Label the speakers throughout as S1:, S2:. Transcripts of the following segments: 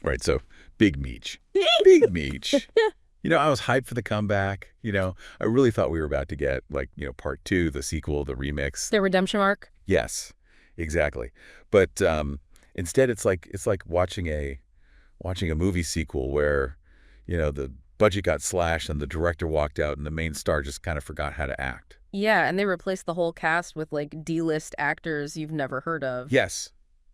S1: Right, so Big Meech. Big Meech. I was hyped for the comeback. I really thought we were about to get, like, part two, the sequel, the remix.
S2: The redemption arc?
S1: Yes, exactly. But instead, it's like watching a movie sequel where, the budget got slashed and the director walked out and the main star just kind of forgot how to act.
S2: Yeah, and they replaced the whole cast with like D-list actors you've never heard of.
S1: Yes,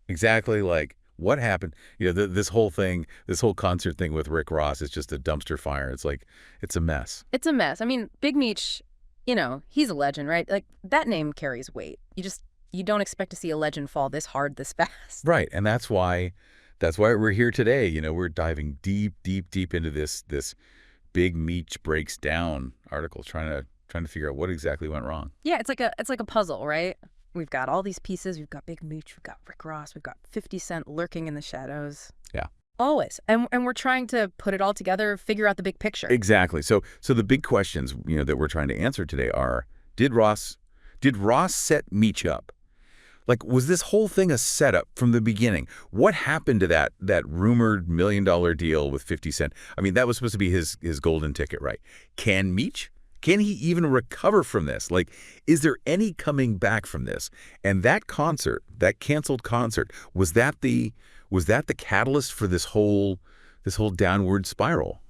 S1: exactly. Like, what happened? This whole thing, this whole concert thing with Rick Ross is just a dumpster fire. It's like, it's a mess.
S2: It's a mess. I mean, Big Meech, he's a legend, right? Like, that name carries weight. You don't expect to see a legend fall this hard this fast.
S1: Right, and that's why we're here today. We're diving deep, deep, deep into this Big Meech breaks down article, trying to figure out what exactly went wrong.
S2: Yeah, it's like a puzzle, right? We've got all these pieces. We've got Big Meech, we've got Rick Ross, we've got 50 Cent lurking in the shadows.
S1: Yeah.
S2: Always. And we're trying to put it all together, figure out the big picture.
S1: Exactly. So the big questions, that we're trying to answer today are, did Ross set Meech up? Like, was this whole thing a setup from the beginning? What happened to that rumored $1 million deal with 50 Cent? I mean, that was supposed to be his golden ticket, right? Can Meech? Can he even recover from this? Like, is there any coming back from this? And that concert, that canceled concert, was that the catalyst for this whole downward spiral?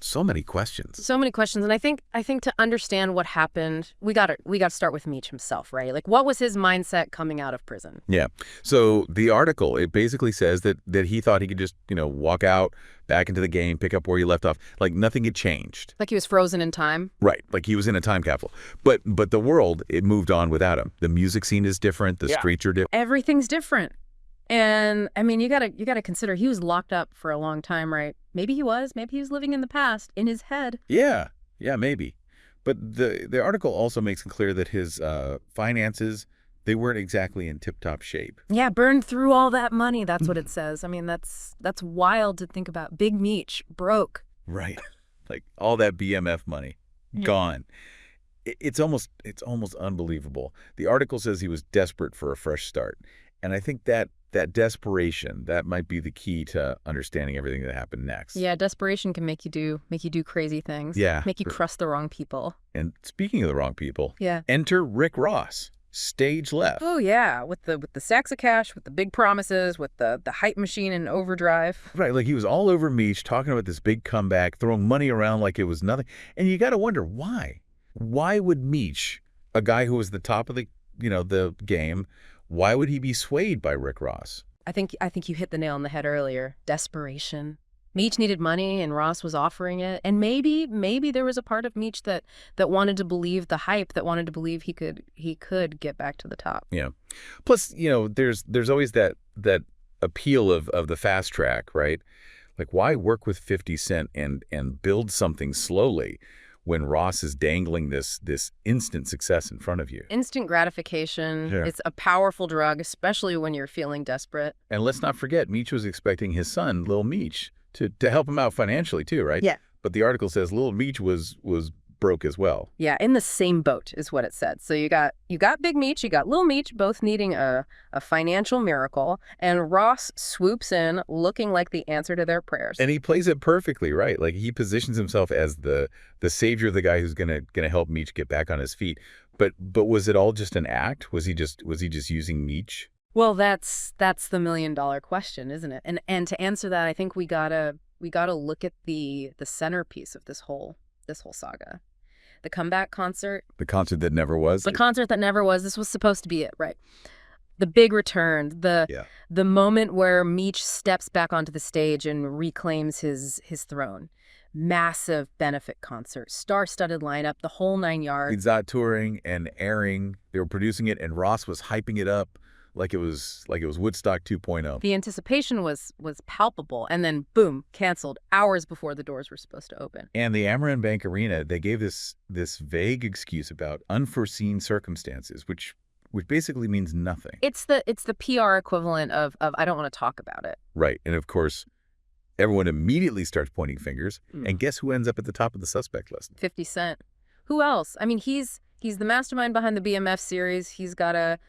S1: So many questions.
S2: So many questions, and I think to understand what happened, we got to start with Meech himself, right? Like, what was his mindset coming out of prison?
S1: Yeah. So the article, it basically says that he thought he could just, walk out back into the game, pick up where he left off, like nothing had changed.
S2: Like he was frozen in time.
S1: Right. Like he was in a time capsule. But the world, it moved on without him. The music scene is different. The streets are different.
S2: Everything's different. And I mean, you gotta consider he was locked up for a long time, right? Maybe he was living in the past in his head.
S1: Yeah, maybe. But the article also makes it clear that his finances, they weren't exactly in tip-top shape.
S2: Yeah, burned through all that money. That's what it says. I mean, that's wild to think about. Big Meech, broke.
S1: Right, like all that BMF money, gone. It's almost unbelievable. The article says he was desperate for a fresh start, and I think that desperation, that might be the key to understanding everything that happened next.
S2: Yeah, desperation can make you do crazy things.
S1: Yeah.
S2: Make you trust the wrong people.
S1: And speaking of the wrong people,
S2: yeah,
S1: enter Rick Ross, stage left.
S2: Oh yeah, with the sacks of cash, with the big promises, with the hype machine in overdrive.
S1: Right, like he was all over Meech, talking about this big comeback, throwing money around like it was nothing. And you got to wonder why. Why would Meech, a guy who was the top of the game, why would he be swayed by Rick Ross?
S2: I think you hit the nail on the head earlier. Desperation. Meech needed money and Ross was offering it. And maybe there was a part of Meech that wanted to believe the hype, that wanted to believe he could get back to the top.
S1: Yeah. Plus, there's always that appeal of the fast track, right? Like, why work with 50 Cent and build something slowly when Ross is dangling this instant success in front of you?
S2: Instant gratification.
S1: Sure.
S2: It's a powerful drug, especially when you're feeling desperate.
S1: And let's not forget, Meech was expecting his son, Lil Meech, to help him out financially too, right?
S2: Yeah.
S1: But the article says Lil Meech was broke as well.
S2: Yeah, in the same boat is what it said. So you got Big Meech, you got Lil Meech, both needing a financial miracle, and Ross swoops in looking like the answer to their prayers.
S1: And he plays it perfectly, right? Like, he positions himself as the savior, the guy who's gonna help Meech get back on his feet. But was it all just an act? Was he just using Meech?
S2: Well, that's the $1 million question, isn't it? And to answer that, I think we gotta look at the centerpiece of this whole saga. The comeback concert.
S1: The concert that never was?
S2: The concert that never was. This was supposed to be it, right? The big return. The moment where Meech steps back onto the stage and reclaims his throne. Massive benefit concert. Star-studded lineup, the whole 9 yards.
S1: Pizza Hut touring and airing. They were producing it, and Ross was hyping it up like it was Woodstock 2.0.
S2: The anticipation was palpable, and then boom, canceled hours before the doors were supposed to open.
S1: And the Amarin Bank Arena, they gave this vague excuse about unforeseen circumstances, which basically means nothing.
S2: It's the PR equivalent of I don't want to talk about it.
S1: Right, and of course, everyone immediately starts pointing fingers, and guess who ends up at the top of the suspect list?
S2: 50 Cent. Who else? I mean, he's the mastermind behind the BMF series. He's got a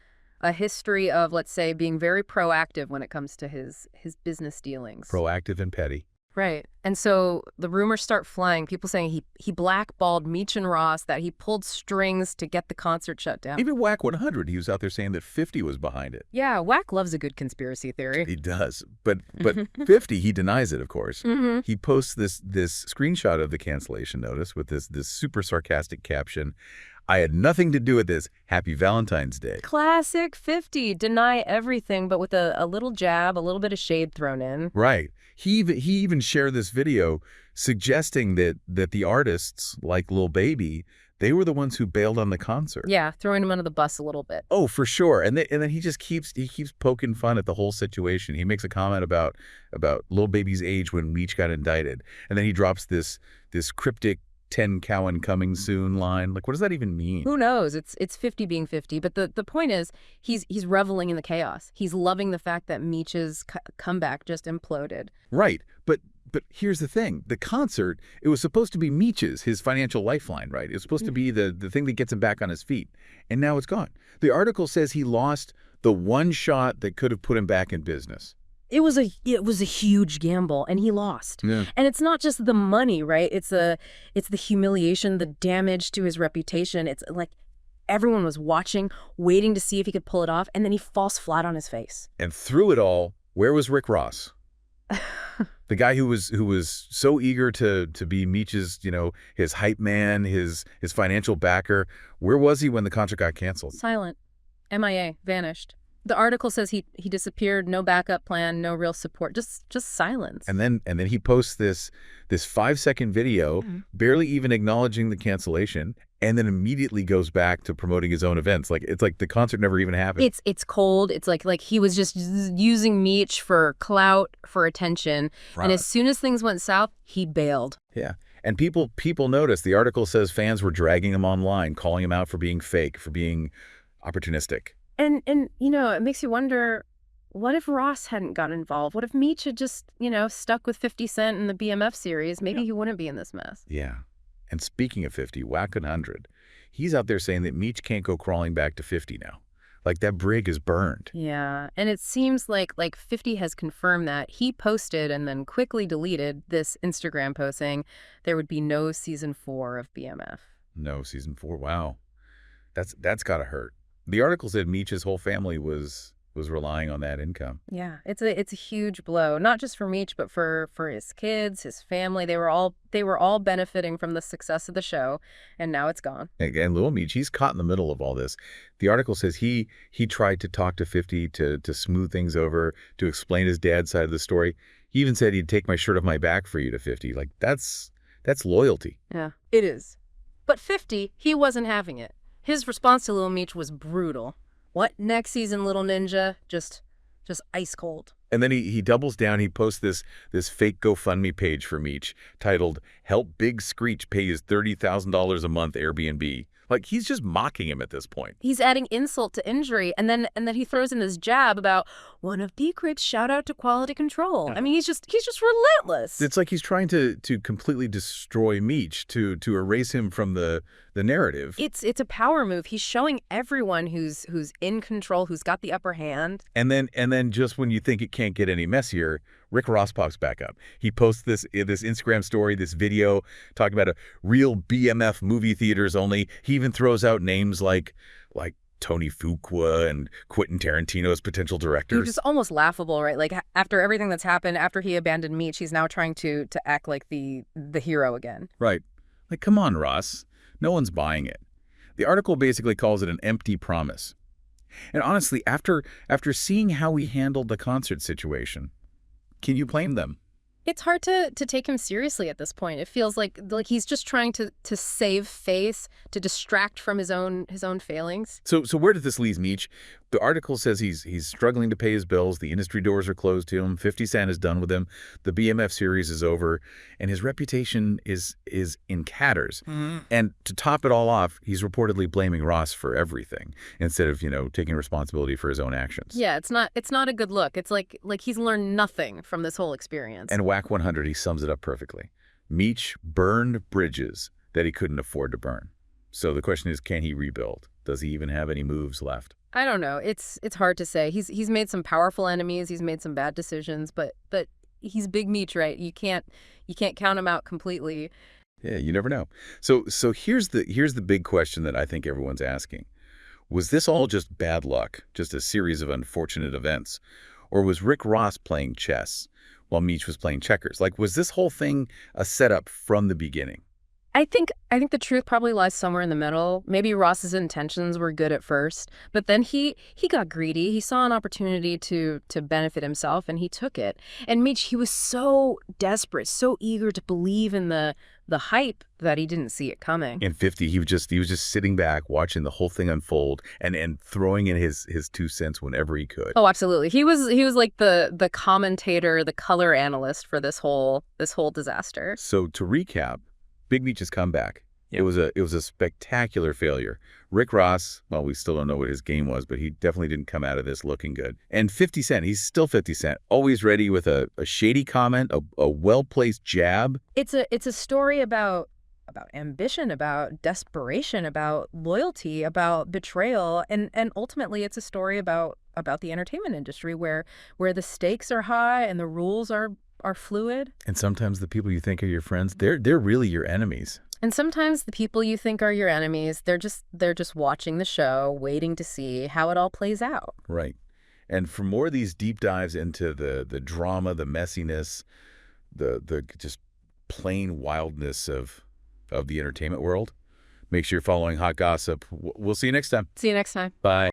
S2: a history of, let's say, being very proactive when it comes to his business dealings.
S1: Proactive and petty.
S2: Right. And so the rumors start flying, people saying he blackballed Meech and Ross, that he pulled strings to get the concert shut down.
S1: Even Whack 100, he was out there saying that 50 was behind it.
S2: Yeah, Whack loves a good conspiracy theory.
S1: He does. But 50, he denies it, of course. He posts this screenshot of the cancellation notice with this super sarcastic caption, "I had nothing to do with this. Happy Valentine's Day."
S2: Classic 50. Deny everything, but with a little jab, a little bit of shade thrown in.
S1: Right. He even shared this video suggesting that the artists, like Lil Baby, they were the ones who bailed on the concert.
S2: Yeah, throwing him under the bus a little bit.
S1: Oh, for sure. And then he just keeps poking fun at the whole situation. He makes a comment about Lil Baby's age when Meech got indicted. And then he drops this cryptic 10 Cowan coming soon line. Like, what does that even mean?
S2: Who knows? It's 50 being 50. But the point is, he's reveling in the chaos. He's loving the fact that Meech's comeback just imploded.
S1: Right. But here's the thing. The concert, it was supposed to be Meech's, his financial lifeline, right? It was supposed to be the thing that gets him back on his feet. And now it's gone. The article says he lost the one shot that could have put him back in business.
S2: It was a huge gamble, and he lost.
S1: Yeah.
S2: And it's not just the money, right? It's the humiliation, the damage to his reputation. It's like everyone was watching, waiting to see if he could pull it off, and then he falls flat on his face.
S1: And through it all, where was Rick Ross? The guy who was so eager to be Meech's, his hype man, his financial backer. Where was he when the concert got canceled?
S2: Silent. MIA. Vanished. The article says he disappeared, no backup plan, no real support, just silence.
S1: And then he posts this 5-second video, barely even acknowledging the cancellation, and then immediately goes back to promoting his own events. It's like the concert never even happened.
S2: It's cold. It's like he was just using Meech for clout, for attention.
S1: Right.
S2: And as soon as things went south, he bailed.
S1: Yeah. And people noticed. The article says fans were dragging him online, calling him out for being fake, for being opportunistic.
S2: And it makes you wonder, what if Ross hadn't got involved? What if Meech had just, stuck with 50 Cent in the BMF series? Maybe he wouldn't be in this mess.
S1: Yeah. And speaking of 50, Whack 100, he's out there saying that Meech can't go crawling back to 50 now. Like, that brig is burned.
S2: Yeah. And it seems like 50 has confirmed that. He posted and then quickly deleted this Instagram post saying there would be no season 4 of BMF.
S1: No season 4. Wow. That's got to hurt. The article said Meech's whole family was relying on that income.
S2: Yeah, it's a huge blow, not just for Meech, but for his kids, his family. They were all benefiting from the success of the show, and now it's gone.
S1: And Lil Meech, he's caught in the middle of all this. The article says he tried to talk to 50 to smooth things over, to explain his dad's side of the story. He even said he'd take my shirt off my back for you to 50. Like, that's loyalty.
S2: Yeah, it is. But 50, he wasn't having it. His response to Lil Meech was brutal. What next season, little ninja? Just ice cold.
S1: And then he doubles down. He posts this fake GoFundMe page for Meech titled "Help Big Screech Pay His $30,000 a month Airbnb." Like, he's just mocking him at this point.
S2: He's adding insult to injury, and then he throws in this jab about one of B Creep's shout out to quality control. I mean, he's just relentless.
S1: It's like he's trying to completely destroy Meech, to erase him from the narrative.
S2: It's a power move. He's showing everyone who's in control, who's got the upper hand.
S1: And then just when you think it can't get any messier, Rick Ross pops back up. He posts this Instagram story, this video talking about a real BMF movie theaters only. He even throws out names like Tony Fuqua and Quentin Tarantino as potential directors.
S2: It's just almost laughable, right? Like, after everything that's happened, after he abandoned Meech, he's now trying to act like the hero again.
S1: Right. Like, come on, Ross. No one's buying it. The article basically calls it an empty promise. And honestly, after seeing how he handled the concert situation, can you blame them?
S2: It's hard to take him seriously at this point. It feels like he's just trying to save face, to distract from his own failings.
S1: So where did this leave Meech? The article says he's struggling to pay his bills. The industry doors are closed to him. 50 Cent is done with him. The BMF series is over, and his reputation is in tatters. And to top it all off, he's reportedly blaming Ross for everything instead of taking responsibility for his own actions.
S2: Yeah, it's not a good look. It's like he's learned nothing from this whole experience.
S1: And Whack 100, he sums it up perfectly. Meech burned bridges that he couldn't afford to burn. So the question is, can he rebuild? Does he even have any moves left?
S2: I don't know. It's hard to say. He's made some powerful enemies. He's made some bad decisions, but he's Big Meech, right? You can't count him out completely.
S1: Yeah, you never know. So here's the big question that I think everyone's asking. Was this all just bad luck, just a series of unfortunate events? Or was Rick Ross playing chess while Meech was playing checkers? Like, was this whole thing a setup from the beginning?
S2: I think the truth probably lies somewhere in the middle. Maybe Ross's intentions were good at first, but then he got greedy. He saw an opportunity to benefit himself, and he took it. And Meech, he was so desperate, so eager to believe in the hype that he didn't see it coming.
S1: In 50, he was just sitting back, watching the whole thing unfold and throwing in his 2 cents whenever he could.
S2: Oh, absolutely. He was like the commentator, the color analyst for this whole disaster.
S1: So to recap, Big Meech's comeback. It was a spectacular failure. Rick Ross, well, we still don't know what his game was, but he definitely didn't come out of this looking good. And 50 Cent, he's still 50 Cent, always ready with a shady comment, a well-placed jab.
S2: It's a story about ambition, about desperation, about loyalty, about betrayal, and ultimately it's a story about the entertainment industry where the stakes are high and the rules are fluid.
S1: And sometimes the people you think are your friends, they're really your enemies.
S2: And sometimes the people you think are your enemies, they're just watching the show, waiting to see how it all plays out.
S1: Right. And for more of these deep dives into the drama, the messiness, the just plain wildness of the entertainment world, make sure you're following Hot Gossip. We'll see you next time.
S2: See you next time.
S1: Bye.